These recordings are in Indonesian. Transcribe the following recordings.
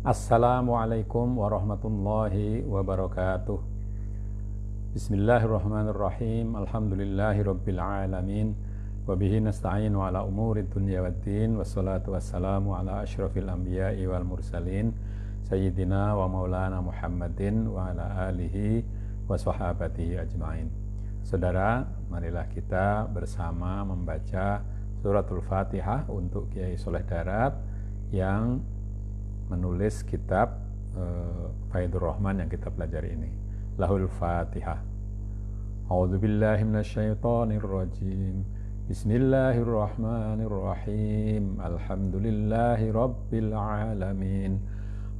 Assalamualaikum warahmatullahi wabarakatuh. Bismillahirrahmanirrahim. Alhamdulillahirabbil alamin. Wa bihi nasta'inu ala umurid dunya waddin. Wassalatu wassalamu ala asyrafil anbiya'i wal mursalin sayyidina wa maulana Muhammadin wa ala alihi wa sahabatihi ajma'in. Saudara, marilah kita bersama membaca suratul Fatihah untuk Kiai Soleh Darat yang menulis kitab Faidur Rahman yang kita pelajari ini. Lahul Fatihah. A'udzu billahi minasyaitonir rajim. Bismillahirrahmanirrahim. Alhamdulillahi rabbil alamin.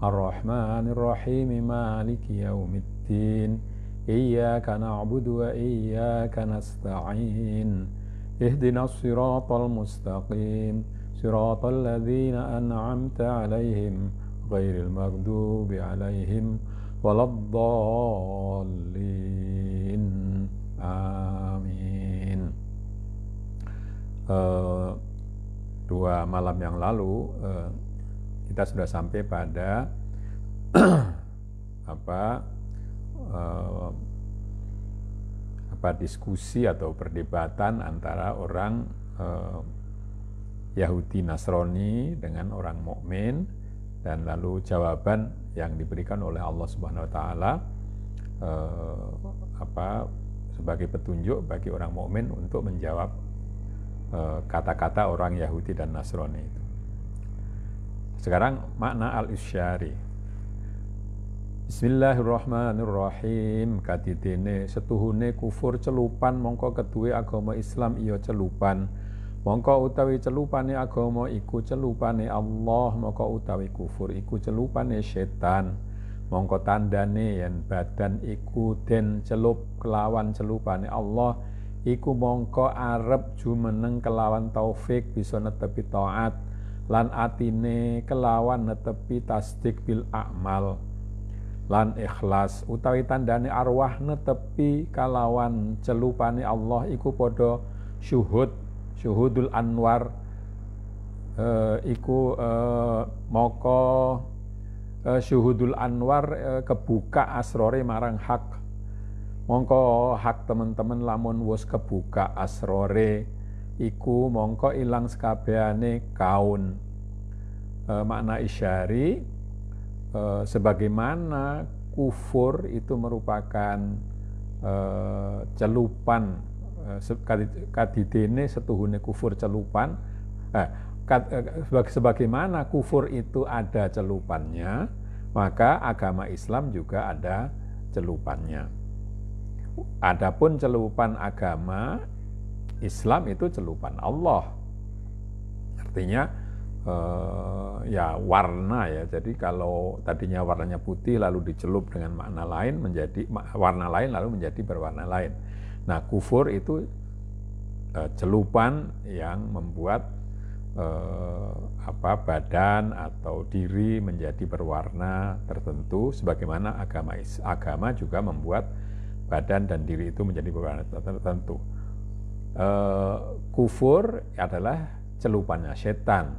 Arrahmanir rahim. Maliki yaumiddin. Iyyaka na'budu wa iyyaka nasta'in. Ihdinas siratal mustaqim. Siratal ladzina an'amta 'alaihim ghairil maghdubi 'alaihim waladdallin. Amin. Dua malam yang lalu kita sudah sampai pada diskusi atau perdebatan antara orang Yahudi Nasrani dengan orang mukmin, dan lalu jawaban yang diberikan oleh Allah Subhanahu wa taala sebagai petunjuk bagi orang mukmin untuk menjawab kata-kata orang Yahudi dan Nasrani itu. Sekarang makna al-isyari. Bismillahirrahmanirrahim. Kadidene setuhune kufur celupan mongko keduwe agama Islam iya celupan. Mongko utawi celupane agama iku celupane Allah, mongko utawi kufur iku celupane setan. Mongko tandane yen badan iku den celup kelawan celupane Allah, iku mongko arep jumeneng kelawan taufik bisa netepi taat, lan atine kelawan netepi tasdik bil a'mal lan ikhlas. Utawi tandane arwah netepi kalawan celupane Allah iku padha syuhudul anwar, moko syuhudul anwar kebuka asrore marang hak. Mongko hak teman-teman lamun wis kebuka asrore iku mongko ilang sekabehane kaun. Makna isyari, sebagaimana kufur itu merupakan celupan, kadidene setuhune kufur celupan, sebagaimana kufur itu ada celupannya, maka agama Islam juga ada celupannya. Adapun celupan agama Islam itu celupan Allah, artinya ya warna ya. Jadi kalau tadinya warnanya putih lalu dicelup dengan makna lain menjadi warna lain lalu menjadi berwarna lain. Nah, kufur itu celupan yang membuat badan atau diri menjadi berwarna tertentu, sebagaimana agama juga membuat badan dan diri itu menjadi berwarna tertentu. Kufur adalah celupannya setan.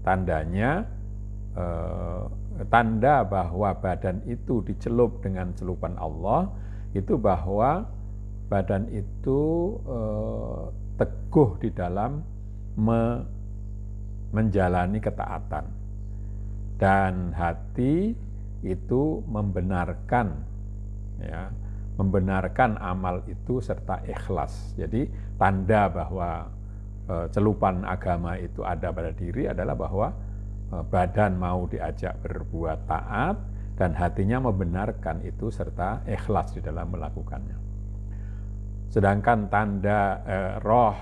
Tandanya tanda bahwa badan itu dicelup dengan celupan Allah itu bahwa badan itu teguh di dalam menjalani ketaatan, dan hati itu membenarkan amal itu serta ikhlas. Jadi tanda bahwa celupan agama itu ada pada diri adalah bahwa badan mau diajak berbuat taat dan hatinya membenarkan itu serta ikhlas di dalam melakukannya. Sedangkan tanda roh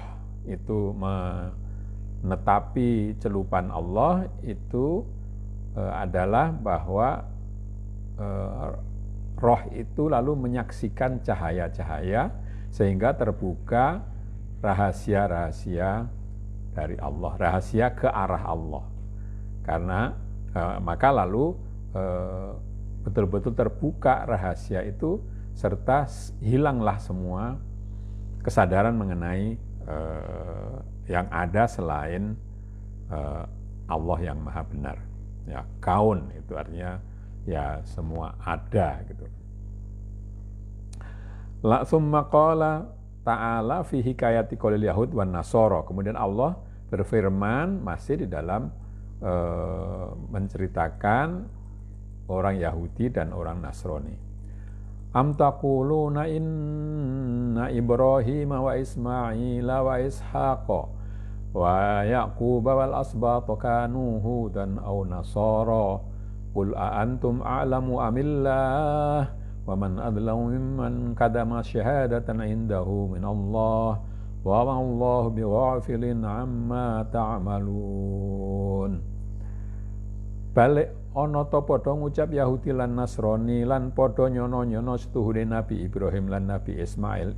itu menetapi celupan Allah itu adalah bahwa roh itu lalu menyaksikan cahaya-cahaya sehingga terbuka rahasia-rahasia dari Allah, rahasia ke arah Allah. Karena maka lalu betul-betul terbuka rahasia itu serta hilanglah semua kesadaran mengenai yang ada selain Allah yang maha benar. Ya, kaun itu artinya ya semua ada gitu. La summa qala ta'ala fi hikayati qaulil yahud wan nasara. Kemudian Allah berfirman masih di dalam menceritakan orang Yahudi dan orang Nasrani. Am taquluna inna Ibrahim wa Ismail wa Ishaq wa Yaqub wal asbat kanu hudan aw nasara qul a antum a'lamu amillah wa man adlamu mimman kadama syahadatan indahu min Allah wa ma Allah bighafilin amma ta'malun. Balik ana ta padha ngucap Yahudi lan Nasrani lan padha nyono-nyono setuhune Nabi Ibrahim lan Nabi Ismail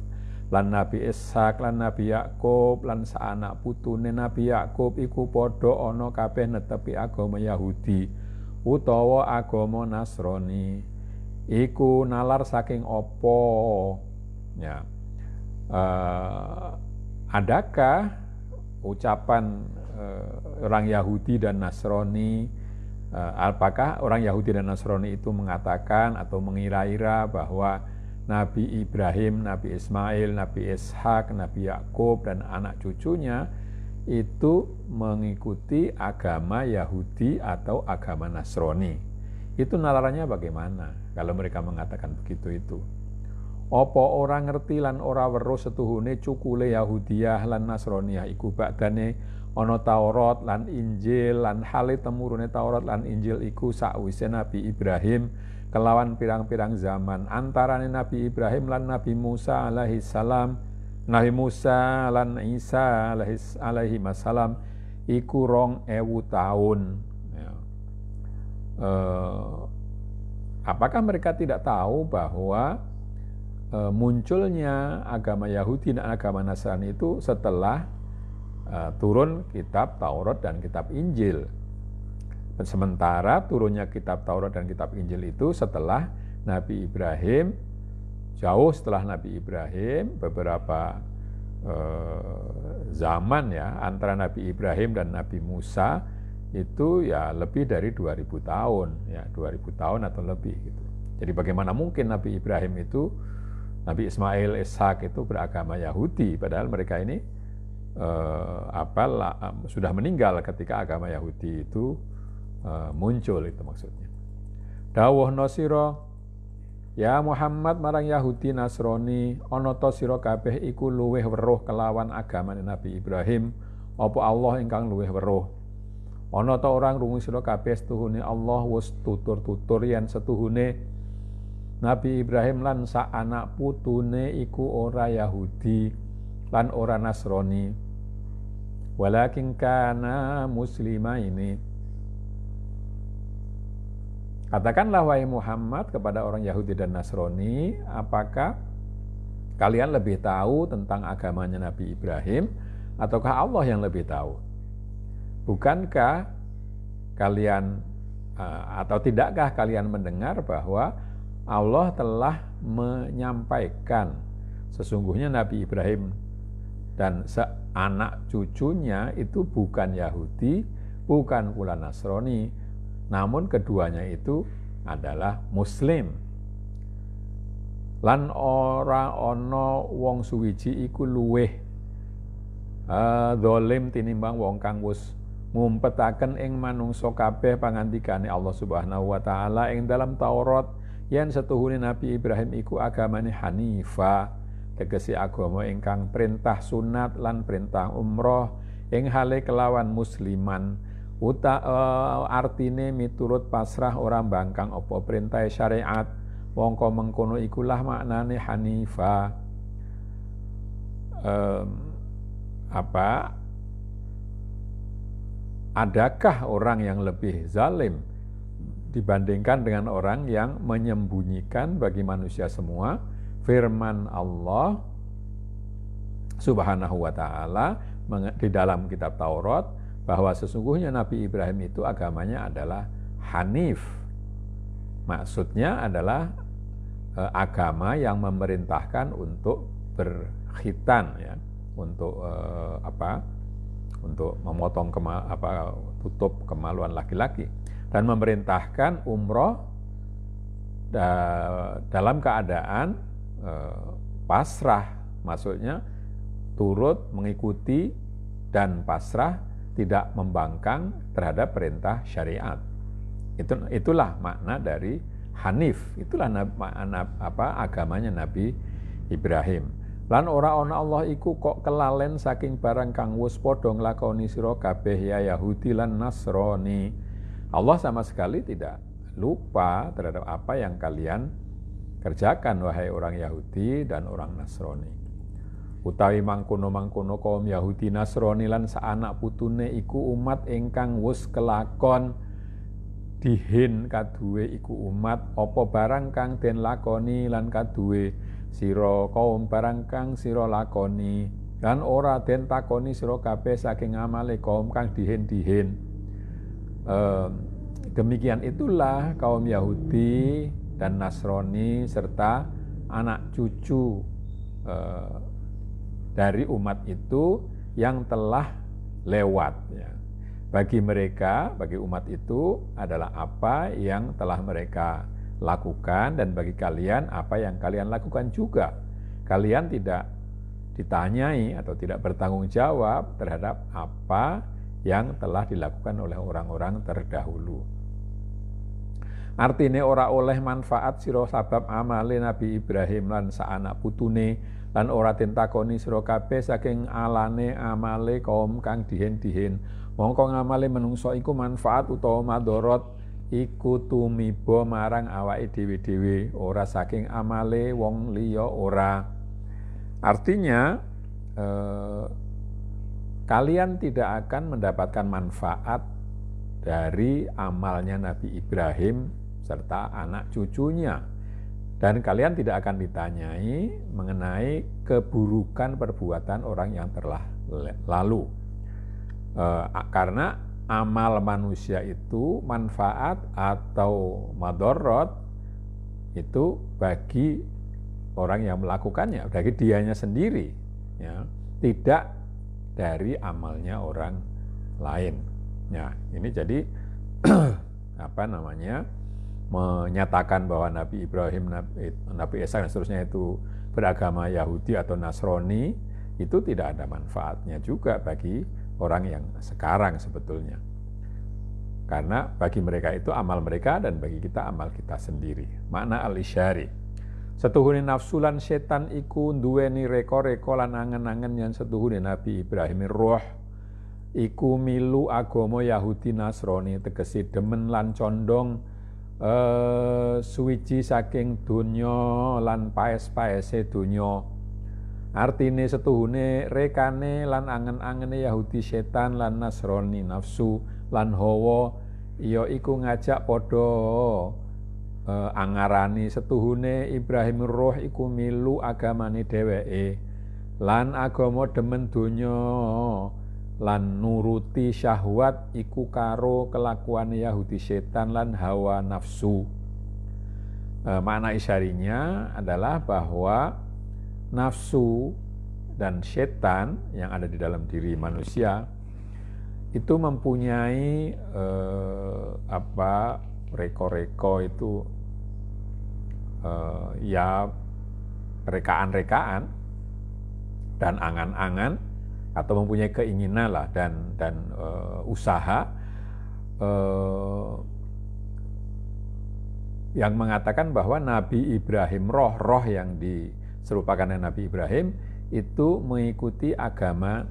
lan Nabi Ishak lan Nabi Yakub lan saanak putune Nabi Yakub iku padha ana kabeh netepi agama Yahudi utawa agama Nasrani. Iku nalar saking apa? Ya. Adakah ucapan orang Yahudi dan Nasrani, apakah orang Yahudi dan Nasrani itu mengatakan atau mengira-ira bahwa Nabi Ibrahim, Nabi Ismail, Nabi Ishak, Nabi Yakub dan anak cucunya itu mengikuti agama Yahudi atau agama Nasrani? Itu nalarannya bagaimana kalau mereka mengatakan begitu itu? Apa orang ngerti lan ora weruh setuhune cukule Yahudiyah lan Nasroniyah iku bakdane ana Taurat lan Injil lan hale temurune Taurat lan Injil iku sakwise Nabi Ibrahim kelawan pirang-pirang zaman antarane Nabi Ibrahim lan Nabi Musa alaihi salam, Nabi Musa lan Isa alaihi salam iku 2000 tahun. Ya. Apakah mereka tidak tahu bahwa munculnya agama Yahudi dan agama Nasrani itu setelah turun kitab Taurat dan kitab Injil? Sementara turunnya kitab Taurat dan kitab Injil itu setelah Nabi Ibrahim, jauh setelah Nabi Ibrahim, beberapa zaman ya, antara Nabi Ibrahim dan Nabi Musa itu ya lebih dari 2000 tahun, ya 2000 tahun atau lebih gitu. Jadi bagaimana mungkin Nabi Ibrahim itu, Nabi Ismail, Ishak itu beragama Yahudi, padahal mereka ini sudah meninggal ketika agama Yahudi itu muncul, itu maksudnya. Dawuhna sira ya Muhammad marang Yahudi Nasrani, ana ta sira kabeh iku luweh weruh kelawan agamane Nabi Ibrahim apa Allah ingkang luweh weruh? Ana ta orang rungu sira kabeh setuhune Allah wis tutur-tutur yen setuhune Nabi Ibrahim lan sak anak putune iku ora Yahudi lan ora Nasrani, walakin kana muslimaini. Katakanlah wahai Muhammad kepada orang Yahudi dan Nasrani, apakah kalian lebih tahu tentang agamanya Nabi Ibrahim ataukah Allah yang lebih tahu? Bukankah kalian atau tidakkah kalian mendengar bahwa Allah telah menyampaikan sesungguhnya Nabi Ibrahim dan seanak cucunya itu bukan Yahudi, bukan pula Nasrani, namun keduanya itu adalah Muslim. Lan ora ana wong suwiji iku luweh zalim tinimbang wong kang wis ngumpetaken ing manungsa kabeh pangandikane Allah Subhanahu wa taala ing dalam Taurat yen setuhune Nabi Ibrahim iku agamane Hanifa, tegese agama ingkang perintah sunat lan perintah umroh ing hale kelawan musliman. Artine miturut pasrah ora mbangkang apa perintah syariat, mongko mengkono ikulah maknane Hanifa. Adakah orang yang lebih zalim dibandingkan dengan orang yang menyembunyikan bagi manusia semua firman Allah Subhanahu wa taala di dalam kitab Taurat bahwa sesungguhnya Nabi Ibrahim itu agamanya adalah Hanif. Maksudnya adalah agama yang memerintahkan untuk berkhitan ya, untuk untuk memotong tutup kemaluan laki-laki. dan memerintahkan umroh dalam keadaan pasrah, maksudnya turut mengikuti dan pasrah, tidak membangkang terhadap perintah syariat. Itulah makna dari Hanif, itulah agamanya Nabi Ibrahim. Lan ora ana Allah iku kok kelalen saking barang kang wis padha nglakoni sira kabeh ya Yahudi lan Nasrani. Allah sama sekali tidak lupa terhadap apa yang kalian kerjakan wahai orang Yahudi dan orang Nasrani. Utawi mangkono-mangkono kaum Yahudi Nasrani lan saanak putune iku umat ingkang wis kelakon dihin kaduwe iku umat apa barang kang den lakoni lan kaduwe sira kaum barang kang sira lakoni lan ora den takoni sira kabeh saking amale kaum kang dihin-dihin. Demikian itulah kaum Yahudi dan Nasrani serta anak cucu dari umat itu yang telah lewat, ya. Bagi mereka, bagi umat itu adalah apa yang telah mereka lakukan, dan bagi kalian apa yang kalian lakukan juga. Kalian tidak ditanyai atau tidak bertanggung jawab terhadap apa yang telah dilakukan oleh orang-orang terdahulu. Artine ora oleh manfaat sira sabab amale Nabi Ibrahim lan saanak putune, lan ora tentakoni sira kabeh saking alane amale kaum kang dihin-dihin. Mongko ngamale menungso iku manfaat utawa madharat iku tumiba marang awake dhewe-dhewe, ora saking amale wong liya ora. Artinya kalian tidak akan mendapatkan manfaat dari amalnya Nabi Ibrahim serta anak cucunya, dan kalian tidak akan ditanyai mengenai keburukan perbuatan orang yang telah lalu. Karena amal manusia itu manfaat atau madharat itu bagi orang yang melakukannya, bagi dianya sendiri, ya, tidak dari amalnya orang lain. Ya, ini jadi menyatakan bahwa Nabi Ibrahim, Nabi Ishak dan seterusnya itu beragama Yahudi atau Nasrani, itu tidak ada manfaatnya juga bagi orang yang sekarang sebetulnya. Karena bagi mereka itu amal mereka dan bagi kita amal kita sendiri. Makna al-isyari. Setuhune nafsu lan setan iku nduweni reka-reka lan angen-angen yang setuhune Nabi Ibrahim roh iku milu agama Yahudi Nasrani, tegese demen lan condong suwiji saking donya lan paes-paese donya. Artine setuhune rekane lan angen-angene Yahudi setan lan Nasrani nafsu lan hawa ya iku ngajak padha angarani setuhune Ibrahim roh iku milu agamane dheweke lan agama demen donya lan nuruti syahwat iku karo kelakuane Yahudi setan lan hawa nafsu. Makna isyarinya adalah bahwa nafsu dan setan yang ada di dalam diri manusia itu mempunyai reko-reko itu ya rekaan-rekaan dan angan-angan atau mempunyai keinginan lah dan usaha yang mengatakan bahwa Nabi Ibrahim roh yang diserupakan dengan Nabi Ibrahim itu mengikuti agama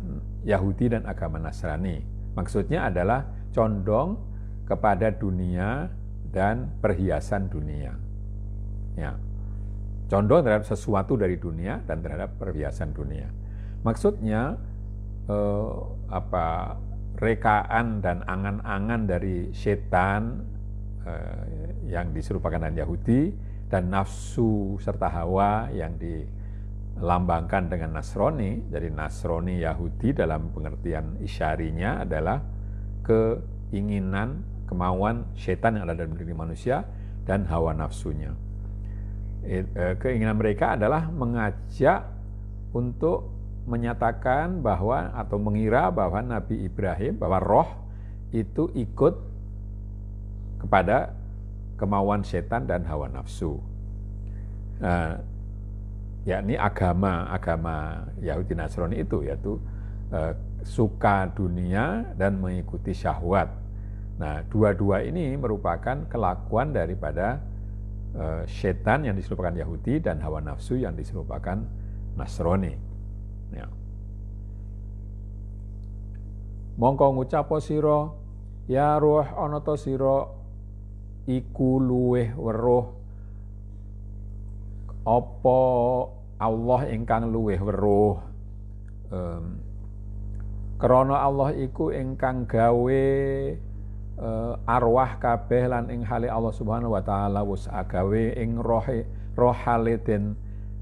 Yahudi dan agama Nasrani. Maksudnya adalah condong kepada dunia dan perhiasan dunia. Ya. Condong terhadap sesuatu dari dunia dan terhadap perhiasan dunia. Maksudnya rekaan dan angan-angan dari setan yang diserupakan dengan Yahudi dan nafsu serta hawa yang dilambangkan dengan Nasrani. Jadi Nasrani Yahudi dalam pengertian isyarinya adalah keinginan, kemauan setan yang ada dalam diri manusia dan hawa nafsunya. Keinginan mereka adalah mengajak untuk menyatakan bahwa atau mengira bahwa Nabi Ibrahim, bahwa roh itu ikut kepada kemauan setan dan hawa nafsu. Yakni agama Yahudi Nasrani itu, yaitu suka dunia dan mengikuti syahwat. Nah, dua-dua ini merupakan kelakuan daripada setan yang diserupakan Yahudi dan hawa nafsu yang diserupakan Nasrani. Ya. Mongko ngucapo sira ya ruh ana ta sira iku luweh weruh apa Allah ingkang luweh weruh. Krana Allah iku ingkang gawe arwah kabeh lan ing hale Allah Subhanahu wa taala wis agawe ing rohale den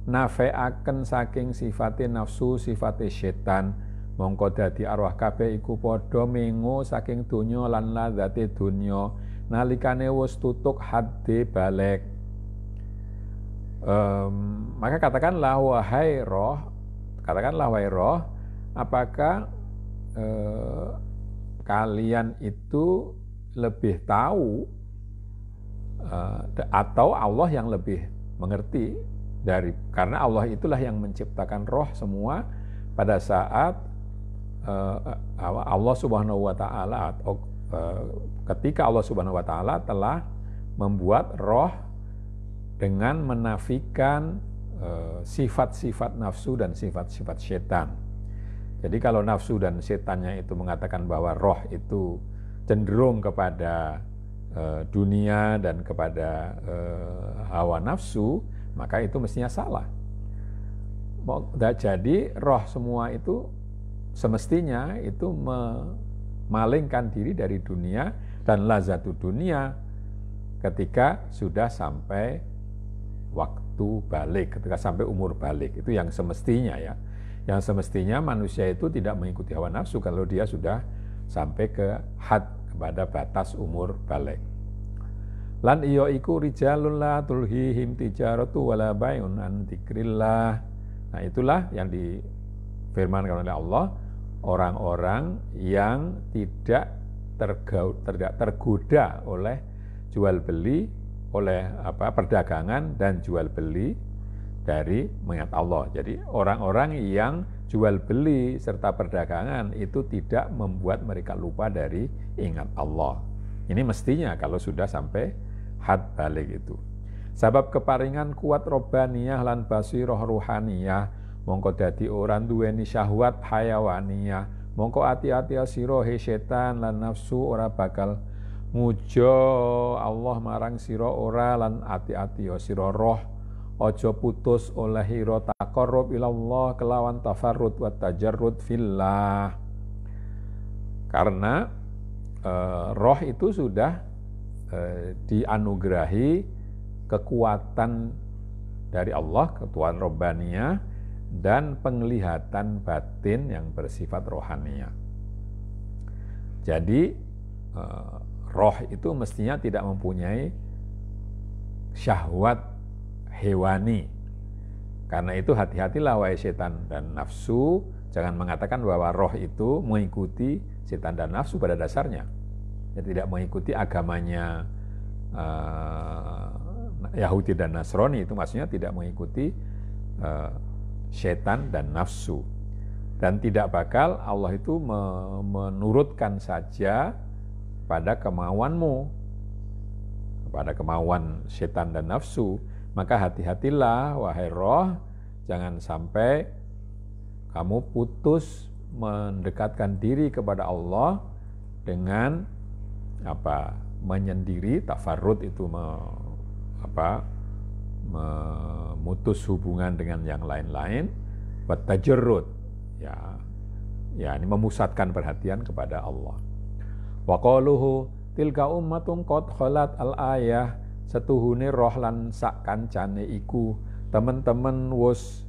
nafeaken saking sifate nafsu sifate setan. Mongko dadi arwah kabeh iku padha mengo saking donya lan ladzate donya nalikane wis tutuk hadde balik. Maka katakanlah wahai roh, apakah kalian itu lebih tahu atau Allah yang lebih mengerti karena Allah itulah yang menciptakan roh semua pada saat Allah Subhanahu wa taala atau ketika Allah Subhanahu wa taala telah membuat roh dengan menafikan sifat-sifat nafsu dan sifat-sifat setan. Jadi kalau nafsu dan setannya itu mengatakan bahwa roh itu cenderung kepada dunia dan kepada hawa nafsu, maka itu mestinya salah. Jadi roh semua itu semestinya itu memalingkan diri dari dunia dan lazatu dunia ketika sudah sampai waktu balik, ketika sampai umur balik. Itu yang semestinya ya. Yang semestinya manusia itu tidak mengikuti hawa nafsu kalau dia sudah sampai ke had, kepada batas umur balik. Lan iyo iku rijalun la tulhihim tijaratu wala bai'un an dzikrillah. Nah, itulah yang difirmankan oleh Allah, orang-orang yang tidak tergoda oleh jual beli, oleh perdagangan dan jual beli dari mengingat Allah. Jadi orang-orang yang jual beli serta perdagangan itu tidak membuat mereka lupa dari ingat Allah. Ini mestinya kalau sudah sampai had balik itu. Sebab keparingan kuat robaniyah lan basirah ruhaniyah, mongko dadi orang duweni syahwat hayawaniyah, mongko ati-ati sira he setan lan nafsu ora bakal mujo Allah marang sira ora lan ati-ati sira roh aja putus oleh ira taqarrub ilallah kelawan tafarrud wa tajarrud fillah. Karena roh itu sudah dianugerahi kekuatan dari Allah, kekuatan robbaniyah dan penglihatan batin yang bersifat rohaniyah. Jadi roh itu mestinya tidak mempunyai syahwat hewani. Karena itu hati-hatilah wahai setan dan nafsu, jangan mengatakan bahwa roh itu mengikuti setan dan nafsu pada dasarnya. Dia tidak mengikuti agamanya Yahudi dan Nasrani, itu maksudnya tidak mengikuti setan dan nafsu. Dan tidak bakal Allah itu menurutkan saja pada kemauanmu, kepada kemauan setan dan nafsu. Maka hati-hatilah wahai roh, jangan sampai kamu putus mendekatkan diri kepada Allah dengan menyendiri, tafarrud itu memutus hubungan dengan yang lain-lain, watajarrud ya ini memusatkan perhatian kepada Allah. Wa qaluhu tilka ummatun qad khalat al-ayah, setuhune roh lan sak kancane iku temen-temen wus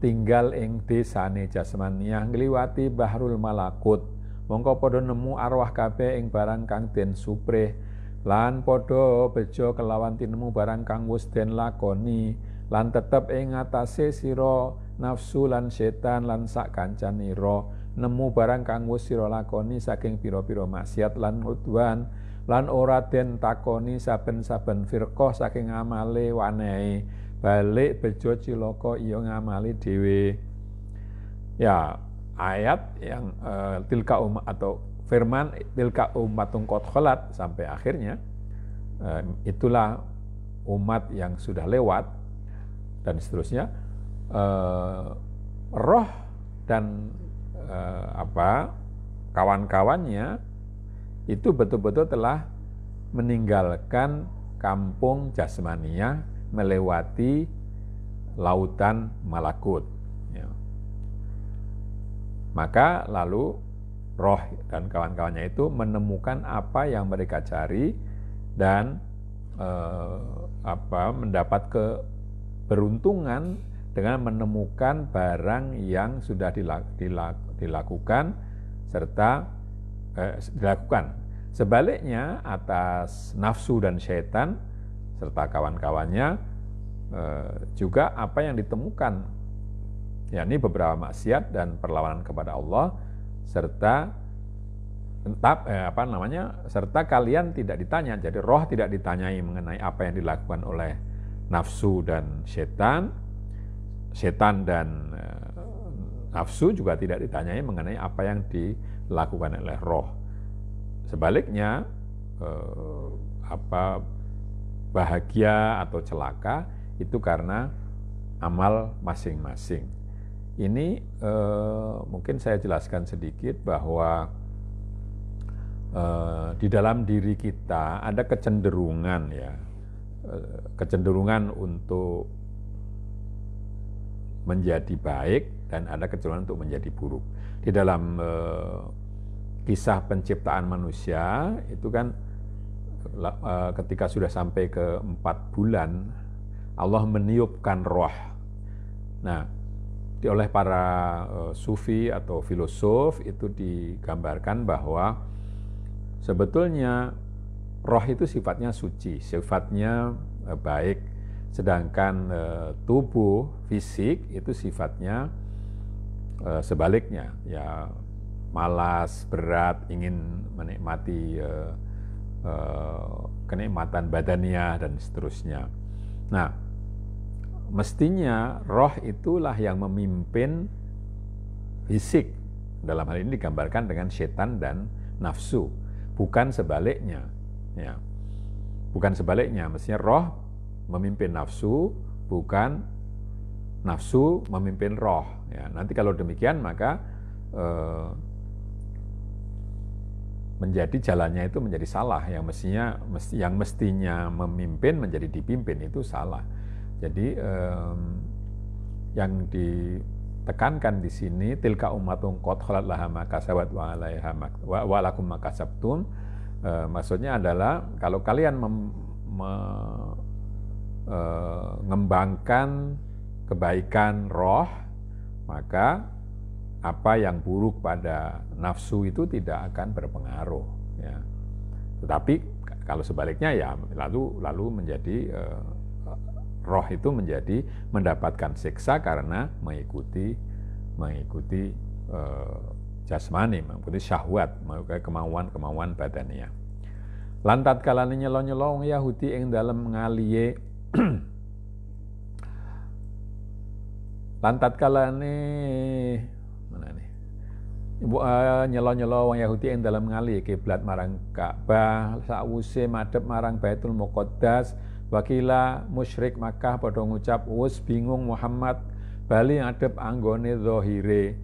tinggal ing desane jasmaniyah ngliwati bahrul malakut, mongko padha nemu arwah kabeh ing barang kang den suprih lan padha bejo kelawan tinemu barang kang wis den lakoni lan tetep ing ngatasé sira nafsu lan setan lan sak kancanira nemu barang kang wis sira lakoni saking pira-pira maksiat lan udwan lan ora den takoni saben-saben firqah saking amale wanehe balik bejo cilaka iya ngamali dhewe. Ya, ayat yang tilka umat atau firman tilka ummatun qad khalat sampai akhirnya itulah umat yang sudah lewat dan seterusnya. Roh dan kawan-kawannya itu betul-betul telah meninggalkan kampung jasmania melewati lautan malakut. Ya. Maka lalu roh dan kawan-kawannya itu menemukan apa yang mereka cari dan mendapat keberuntungan dengan menemukan barang yang sudah dilakukan serta dilakukan. Sebaliknya atas nafsu dan syaitan serta kawan-kawannya juga apa yang ditemukan, yakni beberapa maksiat dan perlawanan kepada Allah serta serta kalian tidak ditanya. Jadi roh tidak ditanyai mengenai apa yang dilakukan oleh nafsu dan setan dan nafsu juga tidak ditanyai mengenai apa yang dilakukan oleh roh. Sebaliknya bahagia atau celaka itu karena amal masing-masing. Ini mungkin saya jelaskan sedikit bahwa di dalam diri kita ada kecenderungan untuk menjadi baik dan ada kecenderungan untuk menjadi buruk. Di dalam kisah penciptaan manusia itu kan ketika sudah sampai ke 4 bulan Allah meniupkan roh. Nah, oleh para sufi atau filosof itu digambarkan bahwa sebetulnya roh itu sifatnya suci, sifatnya baik, sedangkan tubuh fisik itu sifatnya sebaliknya, ya malas, berat, ingin menikmati kenikmatan badaniah dan seterusnya. Nah, mestinya roh itulah yang memimpin fisik. Dalam hal ini digambarkan dengan setan dan nafsu, bukan sebaliknya. Ya, bukan sebaliknya. Mestinya roh memimpin nafsu, bukan nafsu memimpin roh. Ya, nanti kalau demikian maka menjadi jalannya itu menjadi salah. Yang mestinya memimpin menjadi dipimpin itu salah. Jadi yang ditekankan di sini tilka ummatun qad khalat laha ma kasabat wa 'alaiha wa lakum ma kasabtum, maksudnya adalah kalau kalian mengembangkan kebaikan roh, maka apa yang buruk pada nafsu itu tidak akan berpengaruh. Ya. Tetapi kalau sebaliknya ya lalu menjadi roh itu menjadi mendapatkan siksa karena mengikuti jasmani, mengikuti syahwat, mengikuti kemauan badania. Lantat kalane nyelo-nyelo wong Yahudi ing dalem ngaliye lantat kalane nyelo-nyelo wong Yahudi ing dalem ngali kiblat marang Ka'bah sakwuse madhep marang Baitul Muqaddas. Wakila musyrik Makkah padha ngucap wis bingung Muhammad bali ngadhep anggone zahire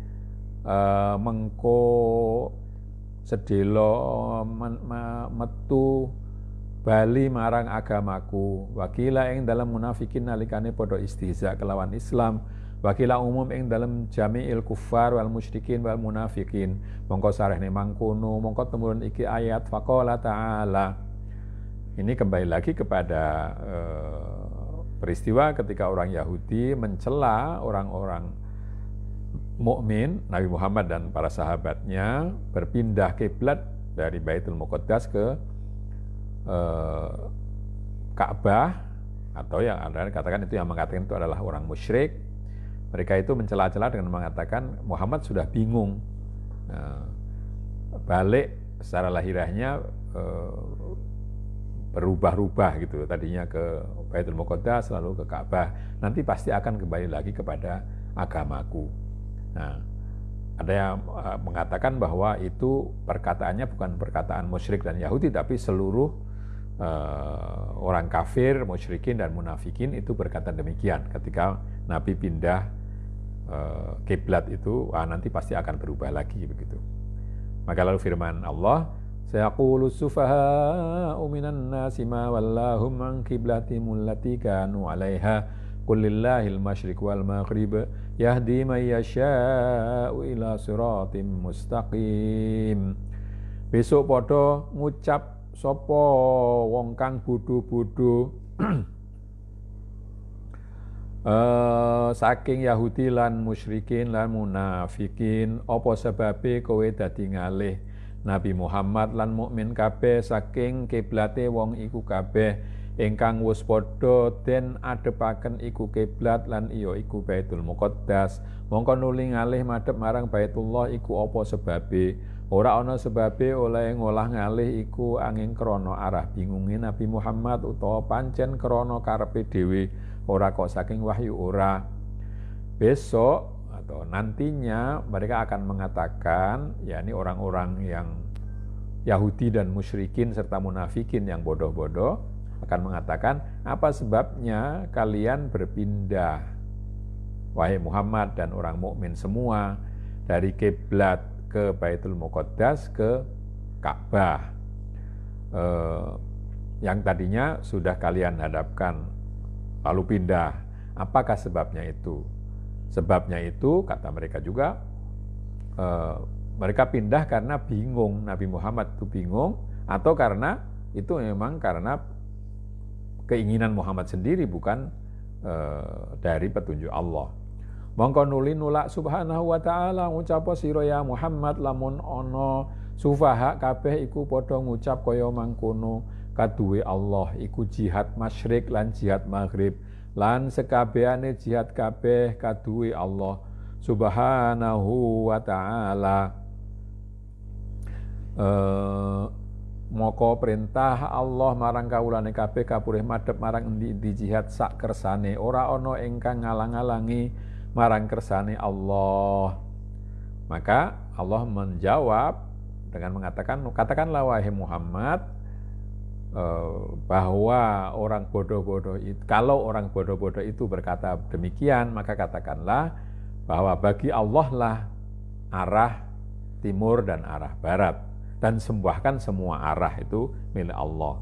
mengko sedelo metu bali marang agamaku. Wakila ing dalem munafikin nalikane padha istihza kelawan Islam. Wakila umum ing dalem jami'il kuffar wal musyrikin wal munafikin. Mongko sarehne mangkono mongko temurun iki ayat faqala ta'ala. Ini kembali lagi kepada peristiwa ketika orang Yahudi mencela orang-orang mukmin Nabi Muhammad dan para sahabatnya berpindah kiblat dari Baitul Muqaddas ke Ka'bah, atau yang ada katakan itu yang mengatakan itu adalah orang musyrik. Mereka itu mencela-cela dengan mengatakan Muhammad sudah bingung balik secara lahiriahnya berubah-ubah gitu. Tadinya ke Baitul Muqaddas, lalu ke Ka'bah. Nanti pasti akan kembali lagi kepada agamaku. Nah, ada yang mengatakan bahwa itu perkataannya bukan perkataan musyrik dan Yahudi, tapi seluruh orang kafir, musyrikin dan munafikin itu berkata demikian. Ketika Nabi pindah kiblat itu, nanti pasti akan berubah lagi begitu. Maka lalu firman Allah, sayaqulu sufaha'u minan nasi ma wallahum an qiblatihim allati kanu 'alaiha qul lillahil masyriq wal maghrib yahdi man yasha'u ila siratim mustaqim. Besok padha ngucap sapa wong kang bodho-bodho saking Yahudi lan musyrikin lan munafikin, apa sebabe kowe dadi ngalih Nabi Muhammad lan mukmin kabeh saking kiblate wong iku kabeh ingkang wis padha den adepaken iku kiblat lan iya iku Baitul Muqaddas, mongko nuli ngalih madhep marang Baitullah iku apa sebabe? Ora ana sebabe oleh ngolah ngalih iku angin krana arah bingunge Nabi Muhammad utawa pancen krana karepe dhewe, ora kok saking wahyu ora. Besok atau nantinya mereka akan mengatakan, yakni orang-orang yang Yahudi dan musyrikin serta munafikin yang bodoh-bodoh akan mengatakan, apa sebabnya kalian berpindah, wahai Muhammad dan orang mukmin semua, dari kiblat ke Baitul Muqaddas ke Ka'bah, yang tadinya sudah kalian hadapkan lalu pindah. Apakah sebabnya itu? Sebabnya itu kata mereka juga, mereka pindah karena bingung, Nabi Muhammad itu bingung, atau karena itu memang karena keinginan Muhammad sendiri, bukan dari petunjuk Allah. Mongko nuli nulak subhanahu wa ta'ala ngucap sira ya Muhammad lamun ana sufaha kabeh iku padha ngucap kaya mangkono kaduwe Allah iku jihad masyrik lan jihad maghrib lan sekabehane jihad kabeh kaduwe Allah subhanahu wa ta'ala. Moko perintah Allah marang kawulane kabeh kapurih madhep marang endi-endi jihad sak kersane, ora ana ingkang ngalang-alangi marang kersane Allah. Maka Allah menjawab dengan mengatakan, katakanlah wahai Muhammad, bahwa orang bodoh-bodoh itu, kalau orang bodoh-bodoh itu berkata demikian, maka katakanlah bahwa bagi Allah lah arah timur dan arah barat, dan sembahkan semua arah itu milik Allah.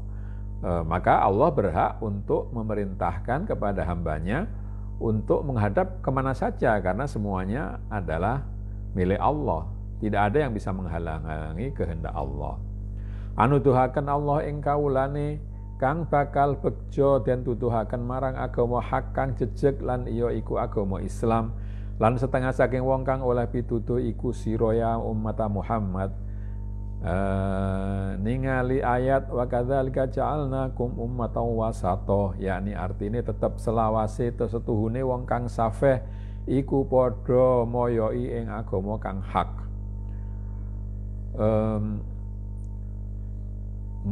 Maka Allah berhak untuk memerintahkan kepada hambanya untuk menghadap kemana saja, karena semuanya adalah milik Allah. Tidak ada yang bisa menghalang-halangi kehendak Allah. Anuduhaken Allah ing kawulane kang bakal bejo den tuduhaken marang agama hak kang jejeg lan iya iku agama Islam, lan setengah saking wong kang oleh pituduh iku sira ya umat Muhammad. Ningali ayat wa kadzalika ja'alnakum ummatan wasata, yakni artine tetep selawase setuhune wong kang safeh iku padha moyoi ing agama kang hak.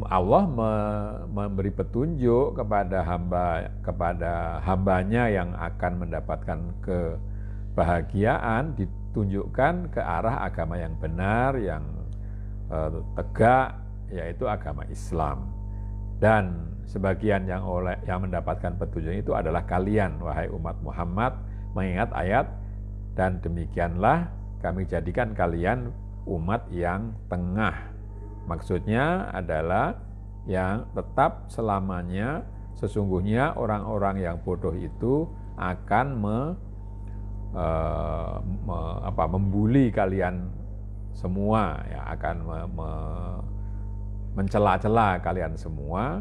Allah memberi petunjuk kepada hambanya yang akan mendapatkan kebahagiaan, ditunjukkan ke arah agama yang benar, yang tegak, yaitu agama Islam. Dan sebagian yang mendapatkan petunjuk itu adalah kalian wahai umat Muhammad, mengingat ayat dan demikianlah kami jadikan kalian umat yang tengah. Maksudnya adalah yang tetap selamanya, sesungguhnya orang-orang yang bodoh itu akan membuli kalian semua, ya, akan mencela-cela kalian semua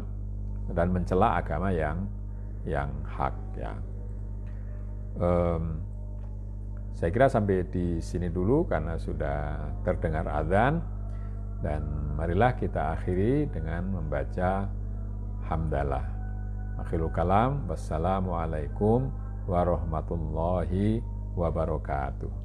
dan mencela agama yang hak, ya. Saya kira sampai di sini dulu karena sudah terdengar azan, dan marilah kita akhiri dengan membaca hamdalah. Akhirul kalam, wassalamualaikum warahmatullahi wabarakatuh.